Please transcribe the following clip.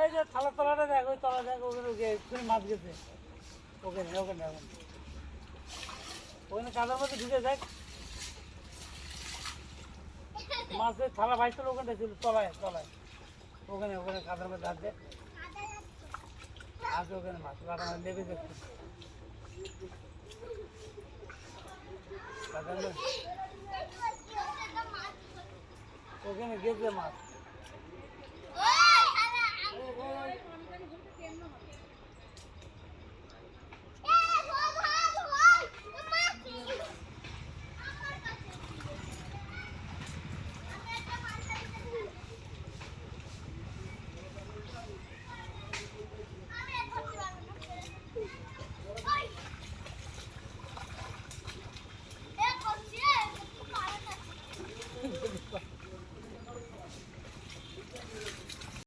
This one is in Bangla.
এই যে থালা তলাটা দেখ, ওই তলা দেখ, ওখানে মাছ গেছে, ওখানে ওখানে ওখানে ওখানে কাদার মধ্যে ঢুকে দেখ, মাছের থালা ভাইছিল, ওখানটা ছিল তলায় তলায়, ওখানে ওখানে কাদার মধ্যে হাত দেখ, আছে ওখানে মাছ, কাদার মধ্যে লেগে দেখছে কাদার মধ্যে, ওখানে গেছে মাছ।